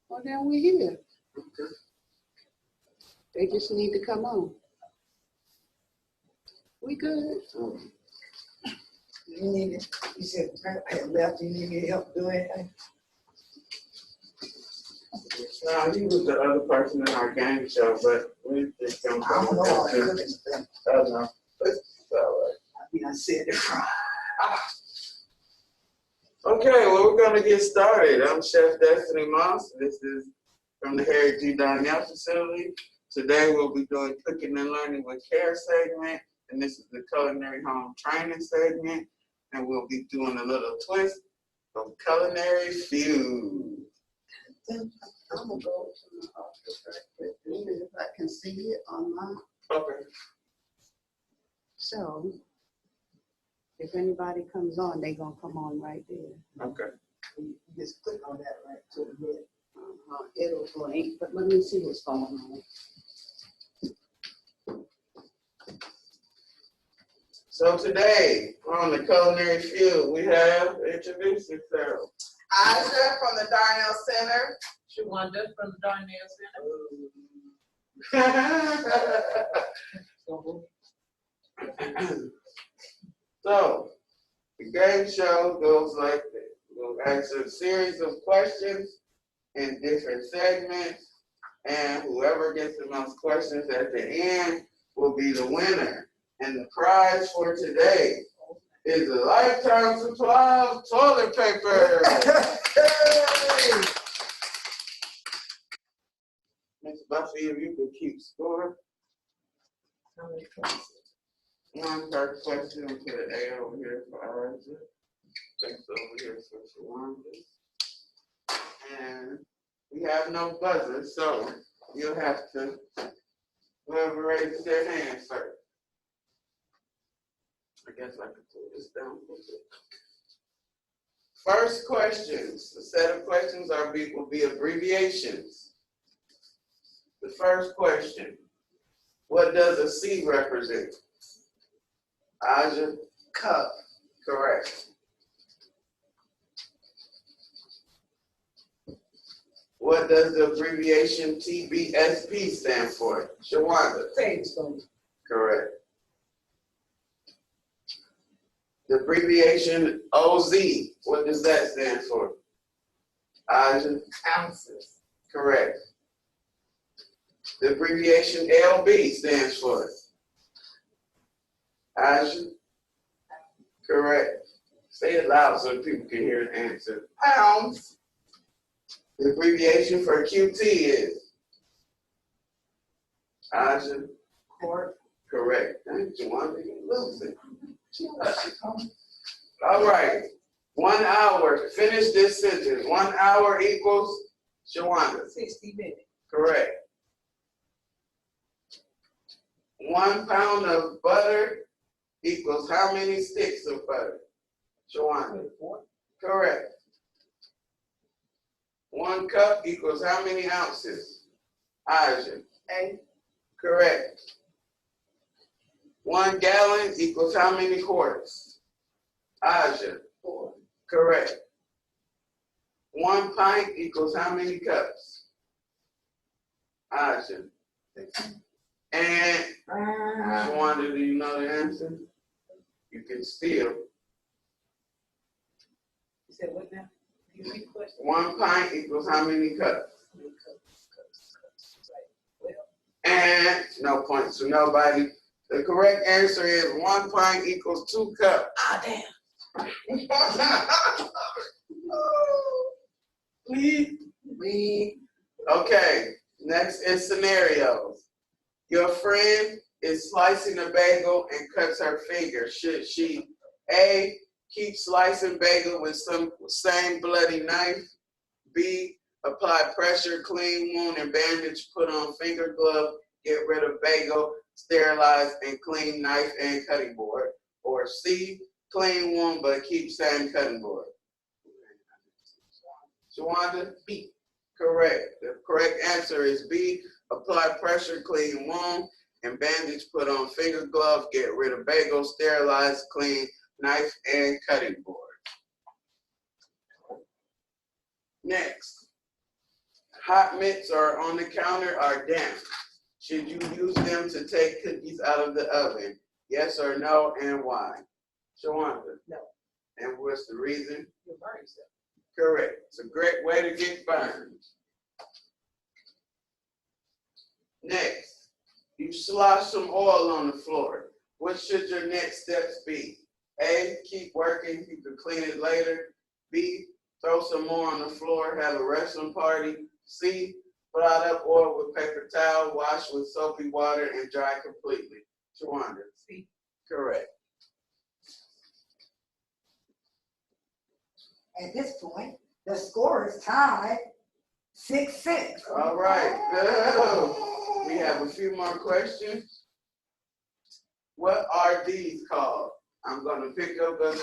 Well, then we're here. Okay. They just need to come on. We good. You need it. You said I had left. You need me help do anything? No, he was the other person in our game show, but we just don't I don't know all that know. cooking stuff. I don't know. It's all right. I mean, I said it wrong. Okay, well, we're gonna get started. I'm Chef Destiny Moss. This is from the Harry G. Darnell facility. Today we'll be doing cooking and learning with care segment, and this is the culinary home training segment, and we'll be doing a little twist of culinary feud. I'm gonna go to my office right quick, if I can see it on my. Okay. So, if anybody comes on, they gonna come on right there. Okay. You just click on that right to the mid. It'll blink, but let me see what's going on. So today on the culinary field, we have introduce yourself. Aja from the Darnell Center. Shawanda from the Darnell Center. So the game show goes like this. We'll answer a series of questions in different segments, and whoever gets the most questions at the end will be the winner. And the prize for today is a lifetime supply of toilet paper. Miss Buffy, if you could keep score. One per question, and put an A over here for Aja. Thanks over here for Shawanda. And we have no buzzer, so you'll have to, whoever raises their hand first. I guess I could pull this down a little bit. First questions. The set of questions will be abbreviations. The first question, what does a C represent? Aja? Cup. Correct. What does the abbreviation TBSP stand for? Shawanda? Tablespoon. Correct. The abbreviation OZ, what does that stand for? Aja? Ounces. Correct. The abbreviation LB stands for? Aja? Correct. Say it loud so people can hear the answer. Pounds. The abbreviation for QT is? Aja? Quart. Correct. Thank you, Wanda. You're losing. All right. 1 hour. Finish this sentence. 1 hour equals Shawanda. 60 minutes. Correct. 1 pound of butter equals how many sticks of butter? Shawanda. 24. Correct. 1 cup equals how many ounces? Aja. 8. Correct. 1 gallon equals how many quarts? Aja. 4. Correct. 1 pint equals how many cups? Aja. And Shawanda, do you know the answer? You can steal. You said what now? You repeat the question? 1 pint equals how many cups? Well, And no points for nobody. The correct answer is 1 pint equals 2 cups. damn. Please. Okay, next is scenarios. Your friend is slicing a bagel and cuts her finger. Should she A, keep slicing bagel with some same bloody knife? B, apply pressure, clean wound and bandage, put on finger glove, get rid of bagel, sterilize and clean knife and cutting board? Or C, clean wound but keep same cutting board? Shawanda? B. Correct. The correct answer is B, apply pressure, clean wound, and bandage, put on finger glove, get rid of bagel, sterilize, clean knife and cutting board. Next, hot mitts are on the counter are damp. Should you use them to take cookies out of the oven? Yes or no, and why? Shawanda? No. And what's the reason? You're burning yourself. Correct. It's a great way to get burned. Next, you slosh some oil on the floor. What should your next steps be? A, keep working, you can clean it later. B, throw some more on the floor, have a wrestling party. C, blot up oil with paper towel, wash with soapy water, and dry completely. Shawanda? C. Correct. At this point, the score is tied 6-6. All right. Good. We have a few more questions. What are these called? I'm going to pick up this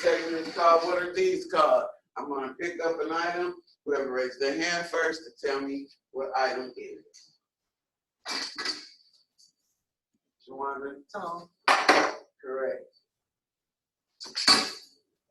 segment is called, what are these called? I'm going to pick up an item. Whoever raised their hand first to tell me what item it is. Shawanda? Tongue. Correct.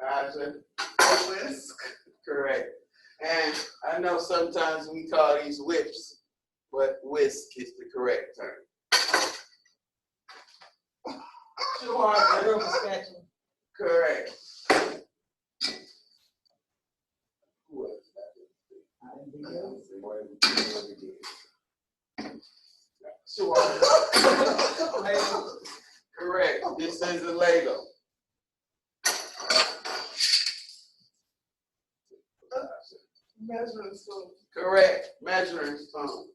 Aja? Whisk. Correct. And I know sometimes we call these whips, but whisk is the correct term. Shawanda? Room spatula. Correct. Who else? Shawanda? Correct. This is a Lego. Measuring spoon. Correct. Measuring spoon.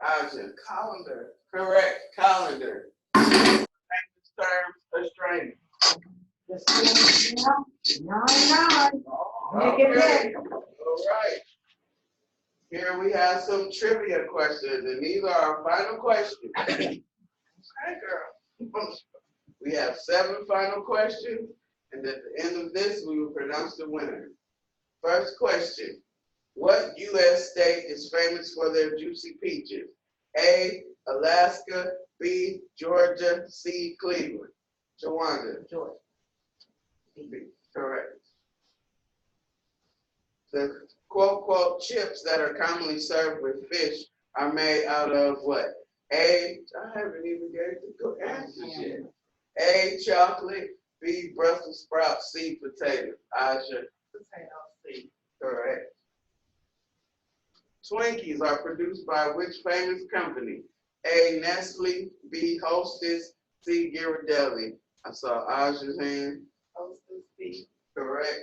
Aja. Colander. Correct. Colander. Famous term, a strainer. The score is now 9-9. Make it Okay. big. All right. Here we have some trivia questions, and these are our final questions. Hey, girl. We have 7 final questions, and at the end of this, we will pronounce the winner. First question, what U.S. state is famous for their juicy peaches? A, Alaska, B, Georgia, C, Cleveland. Shawanda? Georgia. B, correct. The quote, chips that are commonly served with fish are made out of what? A, I haven't even gave the good answers yet. A, chocolate, B, Brussels sprouts, C, potato. Aja? Potato seed. Correct. Twinkies are produced by which famous company? A, Nestle, B, Hostess, C, Ghirardelli. I saw Aja's hand. Hostess seed. Correct.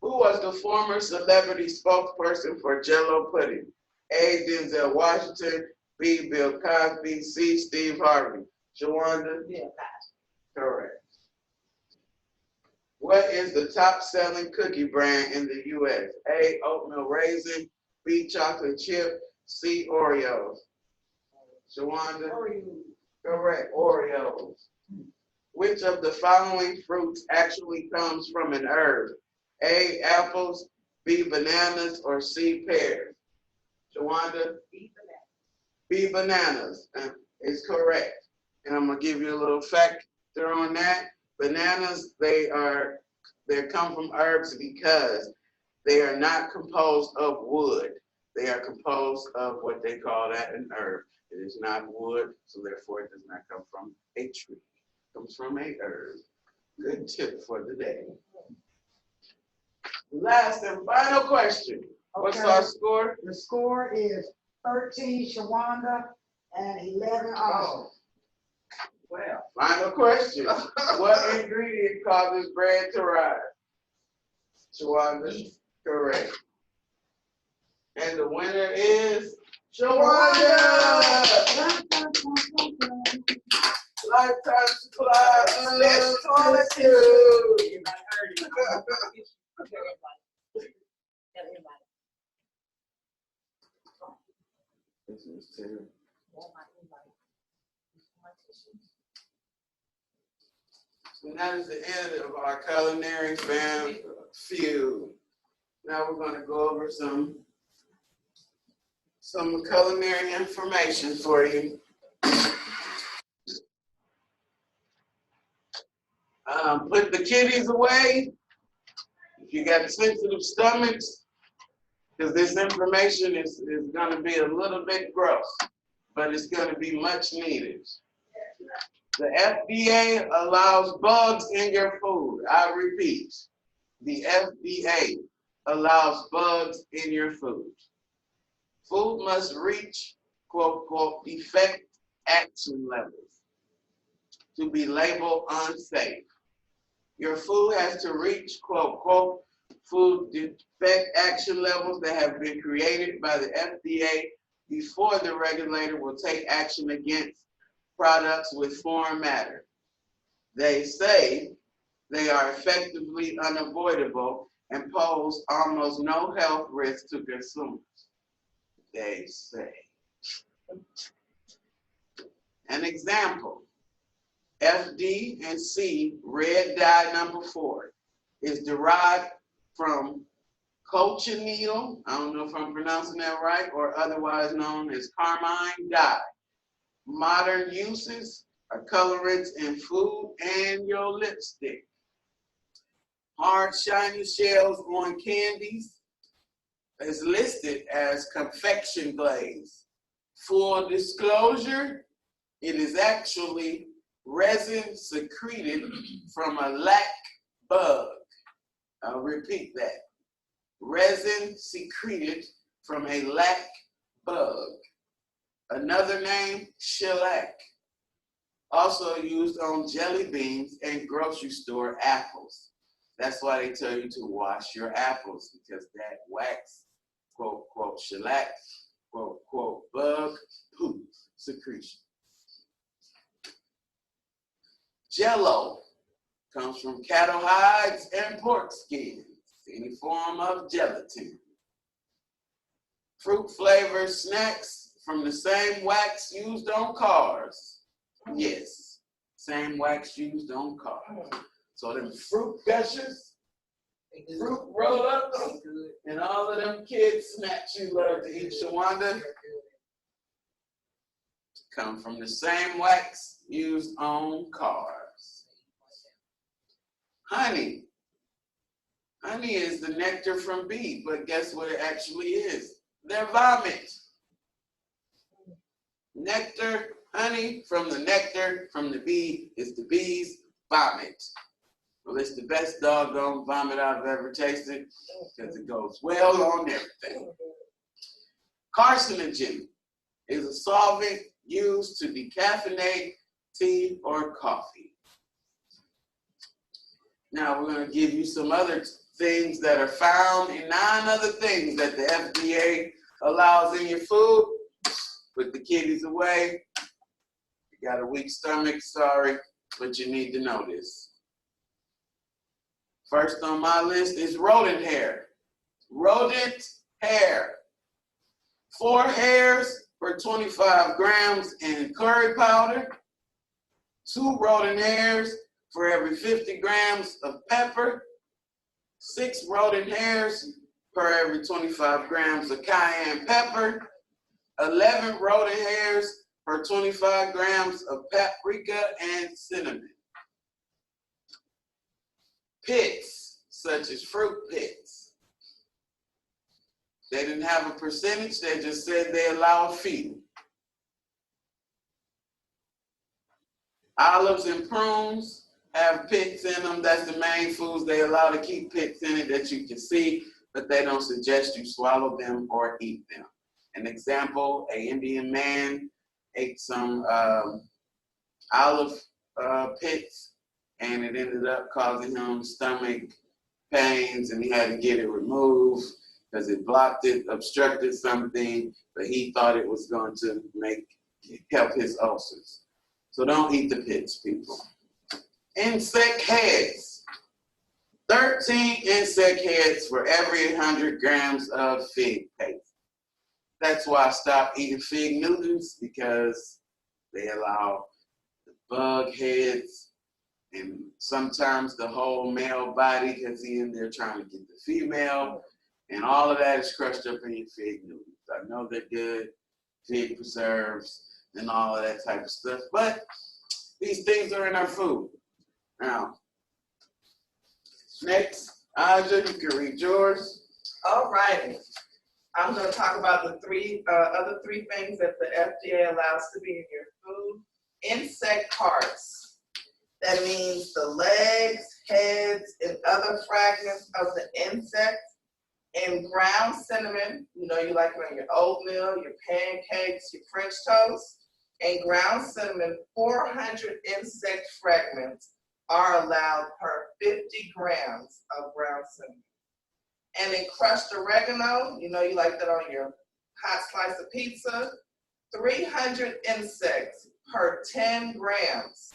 Who was the former celebrity spokesperson for Jell-O pudding? A, Denzel Washington, B, Bill Cosby, C, Steve Harvey. Shawanda? Yeah. Correct. What is the top-selling cookie brand in the U.S.? A, oatmeal raisin, B, chocolate chip, C, Oreos. Shawanda? Oreos. Correct, Oreos. Which of the following fruits actually comes from an herb? A, apples, B, bananas, or C, pears? Shawanda? B, bananas is correct. And I'm gonna give you a little factor on that. Bananas, they come from herbs because they are not composed of wood. They are composed of what they call that an herb. It is not wood, so therefore it does not come from a tree. It comes from a herb. Good tip for the day. Last and final question. What's Okay. our score? The score is 13 Shawanda and 11 Aja. Well. Final question. What ingredient causes bread to rise? Shawanda? Correct. And the winner is Shawanda! Lifetime supply of Yes, toilet tissue. Everybody heard it. Everybody. Everybody. This is terrible. And that is the end of our culinary fam feud. Now we're going to go over some culinary information for you. Put the kitties away. If you got sensitive stomachs, because this information is going to be a little bit gross, but it's going to be much needed. The FDA allows bugs in your food. I repeat, the FDA allows bugs in your food. Food must reach, quote, quote, defect action levels to be labeled unsafe. Your food has to reach, quote, quote, food defect action levels that have been created by the FDA before the regulator will take action against products with foreign matter. They say they are effectively unavoidable and pose almost no health risk to consumers. They say. An example, FD and C, red dye number 4, is derived from cochineal, I don't know if I'm pronouncing that right, or otherwise known as carmine dye. Modern uses are colorants in food and your lipstick. Hard, shiny shells on candies is listed as confection glaze. Full disclosure, it is actually resin secreted from a lac bug. I'll repeat that. Resin secreted from a lac bug. Another name, shellac. Also used on jelly beans and grocery store apples. That's why they tell you to wash your apples, because that wax, quote, quote, shellac, quote, quote, bug poop secretion. Jello comes from cattle hides and pork skins, any form of gelatin. Fruit flavored snacks from the same wax used on cars. Yes, same wax used on cars. So them fruit gushers, fruit roll-ups, and all of them kids snacks you love to eat, Shawanda, come from the same wax used on cars. Honey. Honey is the nectar from bees, but guess what it actually is? Their vomit. Nectar, honey from the nectar from the bee is the bee's vomit. Well, it's the best doggone vomit I've ever tasted because it goes well on everything. Carcinogen is a solvent used to decaffeinate tea or coffee. Now we're going to give you some other things that are found in 9 other things that the FDA allows in your food. Put the kiddies away. You got a weak stomach, sorry, but you need to know this. First on my list is rodent hair. Rodent hair. 4 hairs per 25 grams in curry powder. 2 rodent hairs for every 50 grams of pepper. 6 rodent hairs per every 25 grams of cayenne pepper. 11 rodent hairs per 25 grams of paprika and cinnamon. Pits, such as fruit pits. They didn't have a percentage, they just said they allow a few. Olives and prunes have pits in them. That's the main foods they allow to keep pits in it that you can see, but they don't suggest you swallow them or eat them. An example, an Indian man ate some olive pits, and it ended up causing him stomach pains, and he had to get it removed because it blocked it, obstructed something, but he thought it was going to help his ulcers. So don't eat the pits, people. Insect heads. 13 insect heads for every 100 grams of fig paste. That's why I stopped eating fig Newtons, because they allow the bug heads and sometimes the whole male body, because he's in there trying to get the female, and all of that is crushed up in your fig Newtons. I know they're good, fig preserves and all of that type of stuff, but these things are in our food. Now, next Aja, you can read yours. All righty. I'm gonna talk about the other three things that the FDA allows to be in your food. Insect parts. That means the legs, heads, and other fragments of the insect. And ground cinnamon, you know you like it on your oatmeal, your pancakes, your French toast. And ground cinnamon, 400 insect fragments are allowed per 50 grams of ground cinnamon. And then crushed oregano, you know you like that on your hot slice of pizza, 300 insects per 10 grams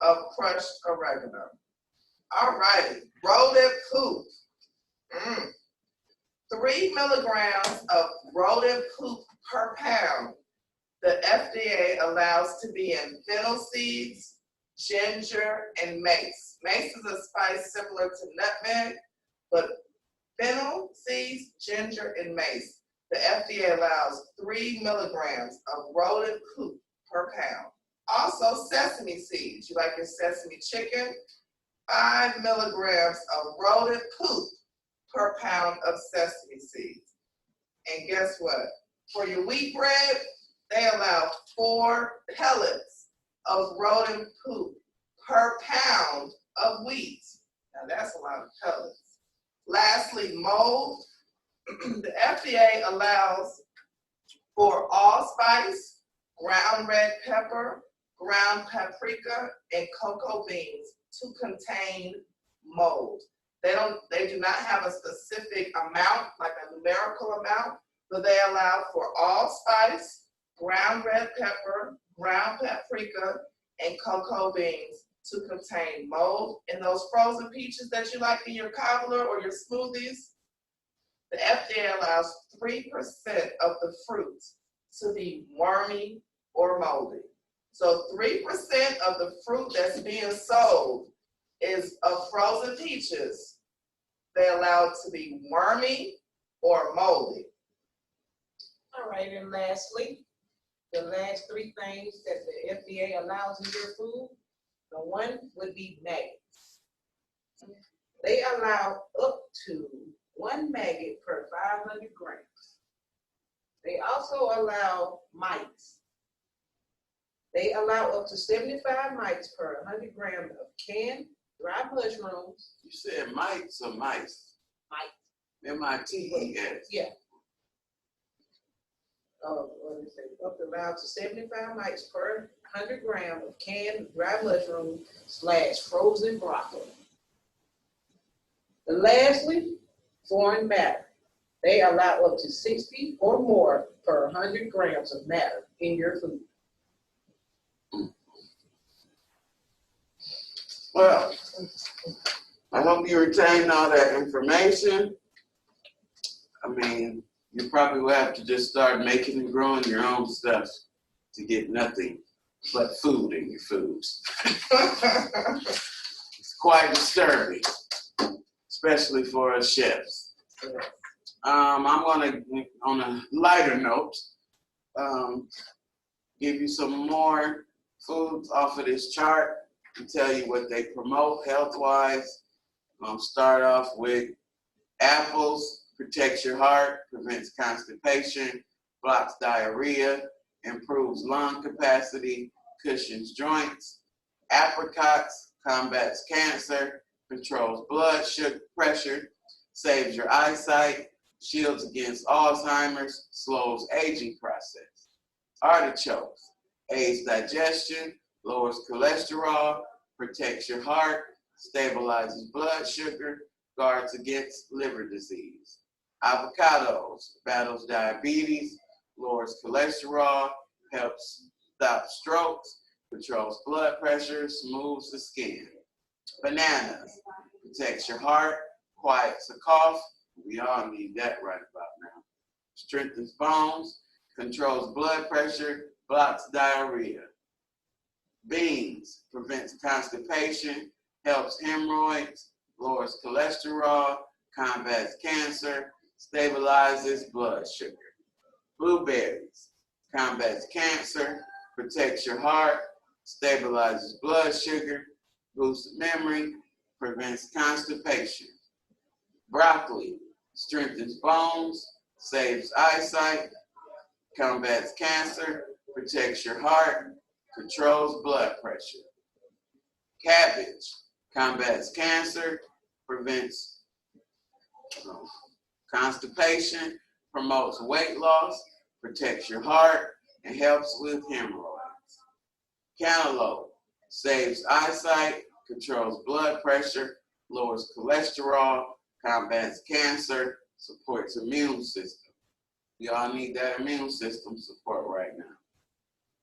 of crushed oregano. All righty, rodent poop. 3 milligrams of rodent poop per pound. The FDA allows to be in fennel seeds, ginger, and mace. Mace is a spice similar to nutmeg, but fennel seeds, ginger, and mace. The FDA allows 3 milligrams of rodent poop per pound. Also, sesame seeds. You like your sesame chicken? 5 milligrams of rodent poop per pound of sesame seeds. And guess what? For your wheat bread, they allow 4 pellets of rodent poop per pound of wheat. Now that's a lot of pellets. Lastly, mold. The FDA allows for allspice, ground red pepper, ground paprika, and cocoa beans to contain mold. They do not have a specific amount, like a numerical amount, but they allow for allspice, ground red pepper, ground paprika, and cocoa beans to contain mold. And those frozen peaches that you like in your cobbler or your smoothies, the FDA allows 3% of the fruit to be wormy or moldy. So 3% of the fruit that's being sold is of frozen peaches. They allow it to be wormy or moldy. All right, and lastly, the last 3 things that the FDA allows in your food, the one would be maggots. They allow up to 1 maggot per 500 grams. They also allow mites. They allow up to 75 mites per 100 grams of canned dry mushrooms. You said mites or mice? Mites. M-I-T-E-S. Yeah. What is it? Up to allowed to 75 mites per 100 grams of canned dry mushroom / frozen broccoli. And lastly, foreign matter. They allow up to 60 or more per 100 grams of matter in your food. Well, I hope you retain all that information. I mean, you probably will have to just start making and growing your own stuff to get nothing but food in your foods. It's quite disturbing, especially for us chefs. I'm gonna, on a lighter note, give you some more foods off of this chart and tell you what they promote health-wise. Start off with apples. Protects your heart, prevents constipation, blocks diarrhea, improves lung capacity, cushions joints. Apricots combats cancer, controls blood sugar pressure, saves your eyesight, shields against Alzheimer's, slows aging process. Artichokes aids digestion, lowers cholesterol, protects your heart, stabilizes blood sugar, guards against liver disease. Avocados battles diabetes, lowers cholesterol, helps stop strokes, controls blood pressure, smooths the skin. Bananas protects your heart, quiets a cough. We all need that right about now. Strengthens bones, controls blood pressure, blocks diarrhea. Beans prevents constipation, helps hemorrhoids, lowers cholesterol, combats cancer, stabilizes blood sugar. Blueberries combats cancer, protects your heart, stabilizes blood sugar, boosts memory, prevents constipation. Broccoli strengthens bones, saves eyesight, combats cancer, protects your heart, controls blood pressure. Cabbage combats cancer, prevents constipation, promotes weight loss, protects your heart, and helps with hemorrhoids. Cantaloupe saves eyesight, controls blood pressure, lowers cholesterol, combats cancer, supports immune system. We all need that immune system support right now.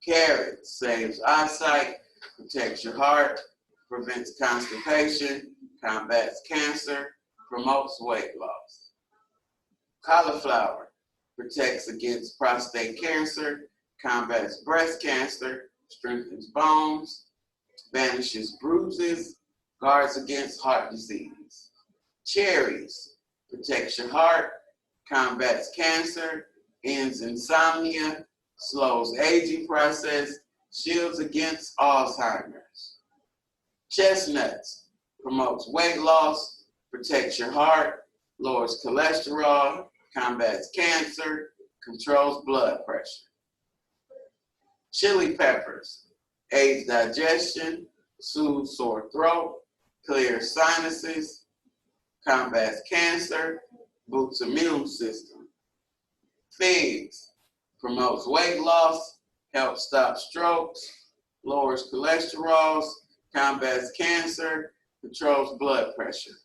Carrot saves eyesight, protects your heart, prevents constipation, combats cancer, promotes weight loss. Cauliflower protects against prostate cancer, combats breast cancer, strengthens bones, banishes bruises, guards against heart disease. Cherries protects your heart, combats cancer, ends insomnia, slows aging process, shields against Alzheimer's. Chestnuts promotes weight loss, protects your heart, lowers cholesterol, combats cancer, controls blood pressure. Chili peppers aids digestion, soothes sore throat, clears sinuses, combats cancer, boosts immune system. Figs promotes weight loss, helps stop strokes, lowers cholesterol, combats cancer, controls blood pressure.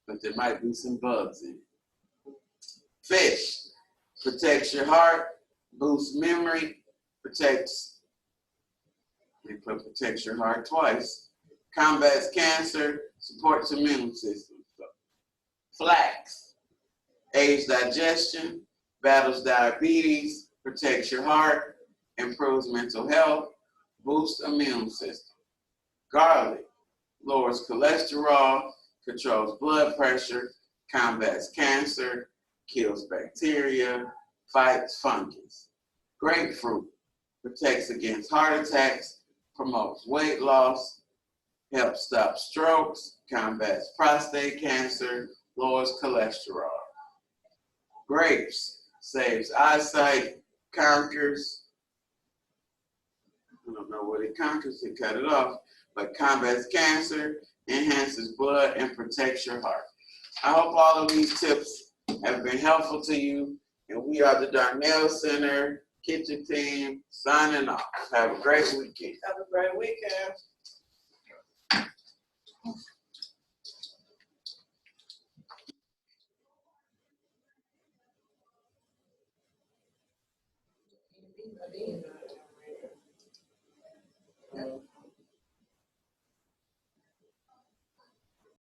But there might be some bugs in it. Fish protects your heart, boosts memory, protects your heart twice, combats cancer, supports immune system. Flax aids digestion, battles diabetes, protects your heart, improves mental health, boosts immune system. Garlic lowers cholesterol, controls blood pressure, combats cancer, kills bacteria, fights fungus. Grapefruit protects against heart attacks, promotes weight loss, helps stop strokes, combats prostate cancer, lowers cholesterol. Grapes saves eyesight, conquers, I don't know what it conquers, it cut it off, but combats cancer, enhances blood, and protects your heart. I hope all of these tips have been helpful to you, and we are the Darnell Center Kitchen Team signing off. Have a great weekend. Have a great weekend.